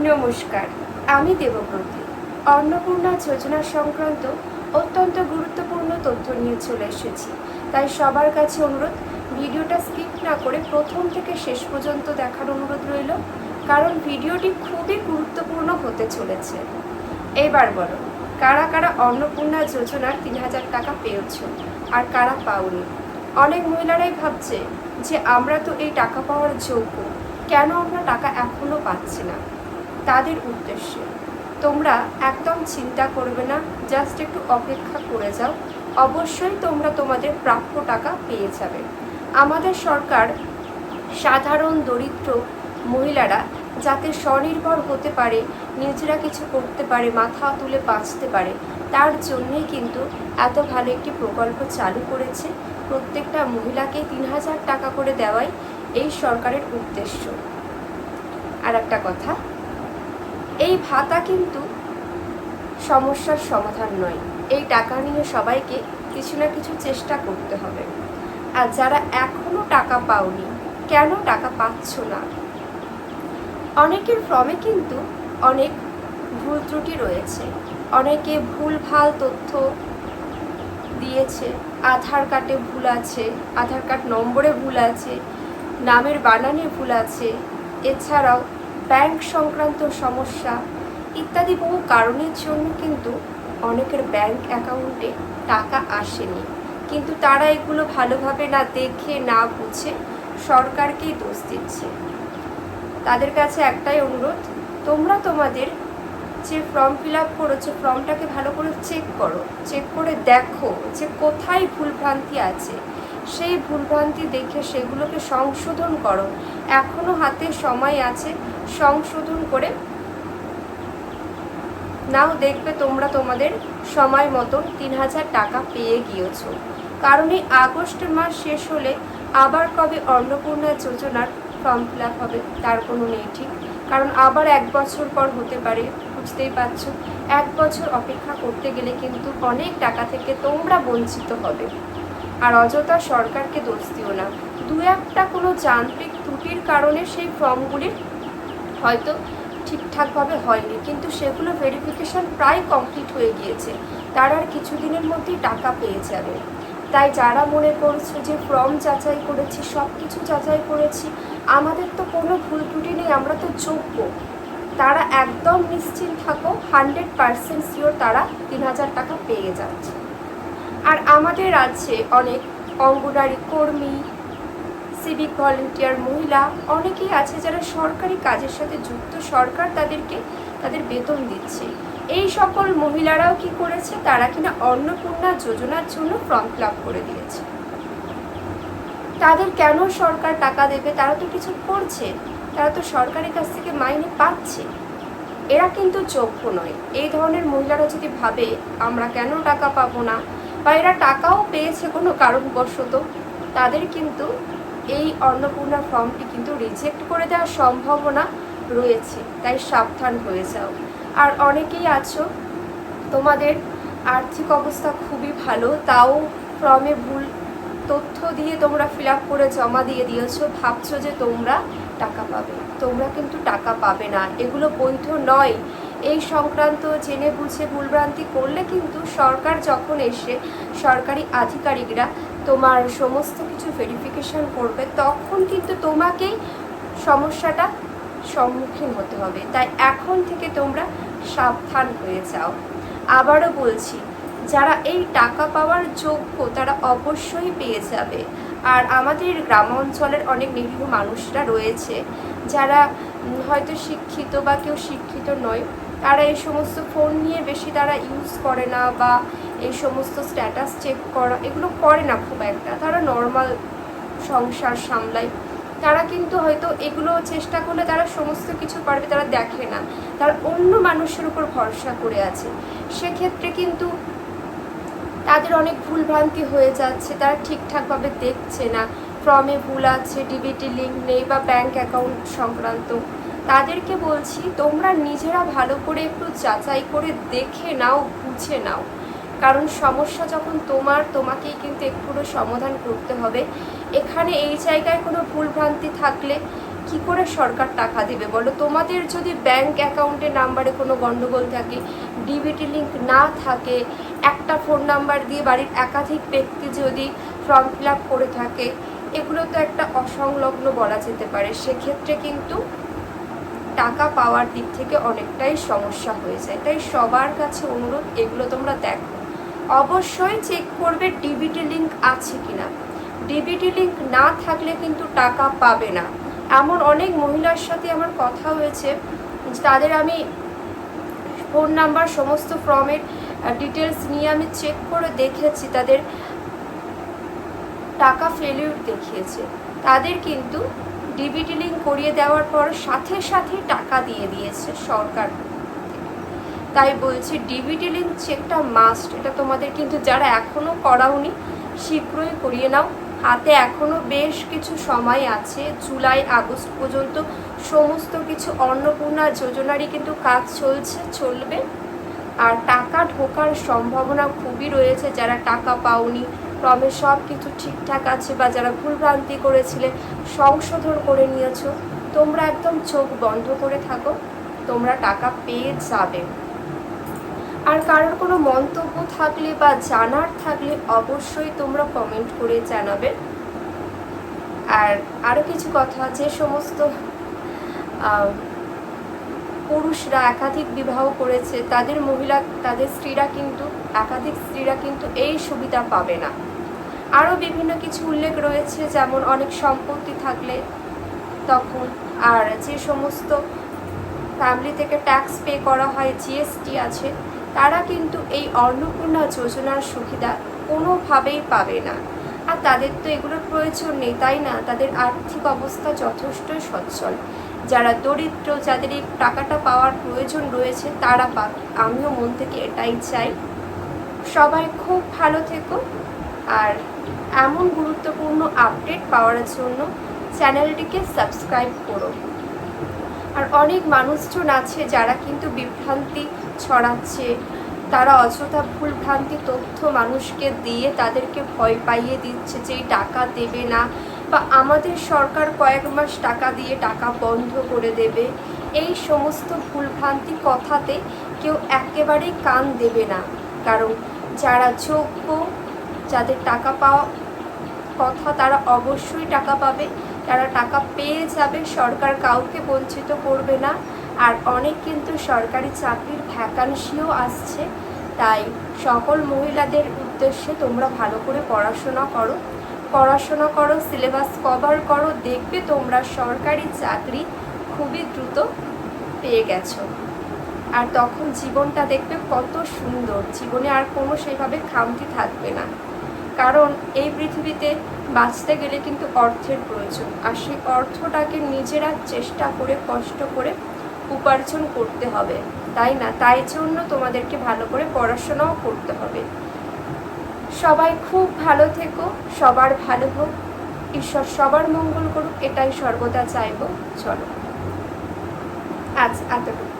নমস্কার, আমি দেবব্রতী। অন্নপূর্ণা যোজনা সংক্রান্ত অত্যন্ত গুরুত্বপূর্ণ তথ্য নিয়ে চলে এসেছি। তাই সবার কাছে অনুরোধ, ভিডিওটা স্কিপ না করে প্রথম থেকে শেষ পর্যন্ত দেখার অনুরোধ রইল, কারণ ভিডিওটি খুবই গুরুত্বপূর্ণ হতে চলেছে। এবার বলো, কারা কারা অন্নপূর্ণা যোজনার ৩,০০০ টাকা পেয়েছ আর কারা পাওনি? অনেক মহিলারাই ভাবছে যে আমরা তো এই টাকা পাওয়ার যোগ্য, কেন আমরা টাকা এখনও পাচ্ছি না। তাদের উদ্দেশ্যে তোমরা একদম চিন্তা করবে না, জাস্ট একটু অপেক্ষা করে যাও, অবশ্যই তোমরা তোমাদের প্রাপ্য টাকা পেয়ে যাবে। আমাদের সরকার সাধারণ দরিদ্র মহিলারা যাতে স্বনির্ভর হতে পারে, নিজেরা কিছু করতে পারে, মাথা তুলে বাঁচতে পারে, তার জন্যেই কিন্তু এত ভালো একটি প্রকল্প চালু করেছে। প্রত্যেকটা মহিলাকে ৩,০০০ টাকা করে দেওয়াই এই সরকারের উদ্দেশ্য। আর একটা কথা, এই ভাতা কিন্তু সমস্যার সমাধান নয়। এই টাকা নিয়ে সবাইকে কিছু না কিছু চেষ্টা করতে হবে। আর যারা এখনো টাকা পাওনি, কেন টাকা পাচ্ছ না? অনেকের ফর্মে কিন্তু অনেক ভুল ত্রুটি রয়েছে, অনেকে ভুলভাল তথ্য দিয়েছে। আধার কার্ডে ভুল আছে, আধার কার্ড নম্বরে ভুল আছে, নামের বানানে ভুল আছে, এছাড়াও ব্যাংক সংক্রান্ত সমস্যা ইত্যাদি বহু কারণের জন্য কিন্তু অনেকের ব্যাংক অ্যাকাউন্টে টাকা আসেনি। কিন্তু তারা এগুলো ভালোভাবে না দেখে না বুঝে সরকারকেই দোষ দিচ্ছে। তাদের কাছে একটাই অনুরোধ, তোমরা তোমাদের যে ফর্ম ফিল আপ করেছো ফর্মটাকে ভালো করে চেক করো, চেক করে দেখো যে কোথায় ভুলভ্রান্তি আছে। সেই ভুলভ্রান্তি দেখে সেগুলোকে সংশোধন করো। এখনও হাতে সময় আছে, সংশোধন করে নাও, দেখবে তোমরা তোমাদের সময় মতন ৩,০০০ টাকা পেয়ে গিয়েছো। কারণ এই আগস্ট মাস শেষ হলে আবার কবে অন্নপূর্ণা যোজনার ফর্ম ফিল আপ হবে তার কোনো নেই ঠিক। কারণ আবার ১ বছর পর হতে পারে, বুঝতেই পারছো। ১ বছর অপেক্ষা করতে গেলে কিন্তু অনেক টাকা থেকে তোমরা বঞ্চিত হবে। আর অযথা সরকারকে দোষ দিও না। দু একটা কোনো যান্ত্রিক ত্রুটির কারণে সেই ফর্মগুলির হয়তো ঠিকঠাকভাবে হয়নি, কিন্তু সেগুলো ভেরিফিকেশন প্রায় কমপ্লিট হয়ে গিয়েছে, তার আর কিছুদিনের মধ্যেই টাকা পেয়ে যাবে। তাই যারা মনে করছো যে ফর্ম যাচাই করেছি, সব কিছু যাচাই করেছি, আমাদের তো কোনো ভুল ত্রুটি নেই, আমরা তো যোগ্য, তারা একদম নিশ্চিন্ত থাকো, 100% শিওর তারা ৩,০০০ টাকা পেয়ে যাচ্ছে। আর আমাদের রাজ্যে অনেক অঙ্গনারী কর্মী, সিভিক ভলেন্টিয়ার মহিলা অনেকেই আছে যারা সরকারি কাজের সাথে যুক্ত, সরকার তাদেরকে তাদের বেতন দিচ্ছে। এই সকল মহিলারাও কি করেছে, তারা কিনা অন্নপূর্ণা যোজনার জন্য ফর্ম ফিল আপ করে দিয়েছে। তাদের কেন সরকার টাকা দেবে? তারা তো কিছু করছে, তারা তো সরকারের কাছ থেকে মাইনে পাচ্ছে। এরা কিন্তু যোগ্য নয়। এই ধরনের মহিলারা যদি ভাবে আমরা কেন টাকা পাবো না, বা এরা টাকাও পেয়েছে কোনো কারণবশত, তাদের কিন্তু এই অন্নপূর্ণা ফর্মটি কিন্তু রিজেক্ট করে দেওয়ার সম্ভাবনা রয়েছে। তাই সাবধান হয়ে যাও। আর অনেকেই আছো তোমাদের আর্থিক অবস্থা খুবই ভালো, তাও ফর্মে ভুল তথ্য দিয়ে তোমরা ফিল আপ করে জমা দিয়ে দিয়েছো, ভাবছো যে তোমরা টাকা পাবে। তোমরা কিন্তু টাকা পাবে না, এগুলো বৈধ নয়। এই সংক্রান্ত জেনে বুঝে ভুলভ্রান্তি করলে কিন্তু সরকার যখন এসে সরকারি আধিকারিকরা তোমার সমস্ত কিছু ভেরিফিকেশন করবে, তখন কিন্তু তোমাকেই সমস্যাটা সম্মুখীন হতে হবে। তাই এখন থেকে তোমরা সাবধান হয়ে যাও। আবারও বলছি, যারা এই টাকা পাওয়ার যোগ্য তারা অবশ্যই পেয়ে যাবে। আর আমাদের গ্রাম অঞ্চলের অনেক নিরীহ মানুষরা রয়েছে যারা হয়তো শিক্ষিত বা কেউ শিক্ষিত নয়, তারা এই সমস্ত ফোন নিয়ে বেশি তারা ইউজ করে না, বা এই সমস্ত স্ট্যাটাস চেক করা এগুলো করে না খুব একটা, তারা নর্মাল সংসার সামলায়। তারা কিন্তু হয়তো এগুলো চেষ্টা করলে তারা সমস্ত কিছু পারবে, তারা দেখে না, তারা অন্য মানুষের উপর ভরসা করে আছে। সেক্ষেত্রে কিন্তু তাদের অনেক ভুলভ্রান্তি হয়ে যাচ্ছে, তারা ঠিকঠাকভাবে দেখছে না, ফর্মে ভুল আছে, ডিবিটি লিঙ্ক নেই, বা ব্যাংক অ্যাকাউন্ট সংক্রান্ত। তাদেরকে বলছি, তোমরা নিজেরা ভালো করে একটু যাচাই করে দেখে নাও, বুঝে নাও। কারণ সমস্যা যখন তোমাকেই কিন্তু একটু সমাধান করতে হবে। এখানে এই জায়গায় কোনো ভুলভ্রান্তি থাকলে কি করে সরকার টাকা দেবে বলো? তোমাদের যদি ব্যাংক অ্যাকাউন্টের নাম্বারে কোনো গন্ডগোল থাকে, ডিবিটি লিঙ্ক না থাকে, একটা ফোন নাম্বার দিয়ে বাড়ির একাধিক ব্যক্তি যদি ফর্ম ফিল আপ করে থাকে, এগুলো তো একটা অসংলগ্ন বলা যেতে পারে। সেক্ষেত্রে কিন্তু টাকা পাওয়ার দিক থেকে অনেকটাই সমস্যা হয়ে যায়। তাই সবার কাছে অনুরোধ, এগুলো তোমরা দেখো, অবশ্যই চেক করবে ডিবিটি লিঙ্ক আছে কিনা। ডিবিটি লিঙ্ক না থাকলে কিন্তু টাকা পাবে না। এমন অনেক মহিলার সাথে আমার কথা হয়েছে, তাদের আমি ফোন নাম্বার, সমস্ত ফর্মের ডিটেলস নিয়ে আমি চেক করে দেখেছি, তাদের টাকা ফেলিউর দেখিয়েছে। তাদের কিন্তু ডিবিটি লিঙ্ক করিয়ে দেওয়ার পর সাথে সাথেই টাকা দিয়ে দিয়েছে সরকার। তাই বলছি ডিবিটি লিঙ্ক চেকটা মাস্ট। এটা তোমাদের কিন্তু যারা এখনও করাওনি শীঘ্রই করিয়ে নাও। হাতে এখনও বেশ কিছু সময় আছে, জুলাই আগস্ট পর্যন্ত সমস্ত কিছু অন্নপূর্ণা যোজনারই কিন্তু কাজ চলবে। আর টাকা ঢোকার সম্ভাবনা খুবই রয়েছে। যারা টাকা পাওনি, ক্রমে সব কিছু ঠিকঠাক আছে, বা যারা ভুলভ্রান্তি করেছিলে সংশোধন করে নিয়েছো, তোমরা একদম চোখ বন্ধ করে থাকো, তোমরা টাকা পেয়ে যাবে। আর কারোর কোনো মন্তব্য থাকলে বা জানার থাকলে অবশ্যই তোমরা কমেন্ট করে জানাবে। আর আরও কিছু কথা, যে সমস্ত পুরুষরা একাধিক বিবাহ করেছে, তাদের একাধিক স্ত্রীরা কিন্তু এই সুবিধা পাবে না। আরও বিভিন্ন কিছু উল্লেখ রয়েছে, যেমন অনেক সম্পত্তি থাকলে তখন, আর যে সমস্ত ফ্যামিলি থেকে ট্যাক্স পে করা হয়, জিএসটি আছে, তারা কিন্তু এই অন্নপূর্ণা যোজনার সুবিধা কোনোভাবেই পাবে না। আর তাদের তো এগুলোর প্রয়োজন নেই, তাই না? তাদের আর্থিক অবস্থা যথেষ্ট সচ্ছল। যারা দরিদ্র, যাদের এই টাকাটা পাওয়ার প্রয়োজন রয়েছে, তারা পাবে। আমিও মন থেকে এটাই চাই। সবাই খুব ভালো থেকো। আর এমন গুরুত্বপূর্ণ আপডেট পাওয়ার জন্য চ্যানেলটিকে সাবস্ক্রাইব করো। আর অনেক মানুষজন আছে যারা কিন্তু বিভ্রান্তি ছড়াচ্ছে, তারা অযথা ভুলভ্রান্তি তথ্য মানুষকে দিয়ে তাদেরকে ভয় পাইয়ে দিচ্ছে যে টাকা দেবে না, বা আমাদের সরকার কয়েক মাস টাকা দিয়ে টাকা বন্ধ করে দেবে। এই সমস্ত ভুলভ্রান্তি কথাতে কেউ একেবারেই কান দেবে না। কারণ যারা যোগ্য, যাদের টাকা পাওয়া কথা, তারা অবশ্যই টাকা পাবে, তারা টাকা পেয়ে যাবে। সরকার কাউকে বঞ্চিত করবে না। আর অনেক কিন্তু সরকারি চাকরির ভ্যাকান্সিও আসছে। তাই সকল মহিলাদের উদ্দেশ্যে তোমরা ভালো করে পড়াশোনা করো, সিলেবাস কভার করো, দেখবে তোমরা সরকারি চাকরি খুবই দ্রুত পেয়ে গেছো। আর তখন জীবনটা দেখবে কত সুন্দর, জীবনে আর কোনো সেভাবে খামতি থাকবে না। কারণ এই পৃথিবীতে বাঁচতে গেলে কিন্তু অর্থের প্রয়োজন, আর সেই অর্থটাকে নিজেরা চেষ্টা করে কষ্ট করে উপার্জন করতে হবে, তাই না? তাই জন্য তোমাদেরকে ভালো করে পড়াশোনাও করতে হবে। সবাই খুব ভালো থেকো, সবার ভালো হোক, ঈশ্বর সবার মঙ্গল করুক, এটাই সর্বদা চাইব। চলো আজ এতটুকু।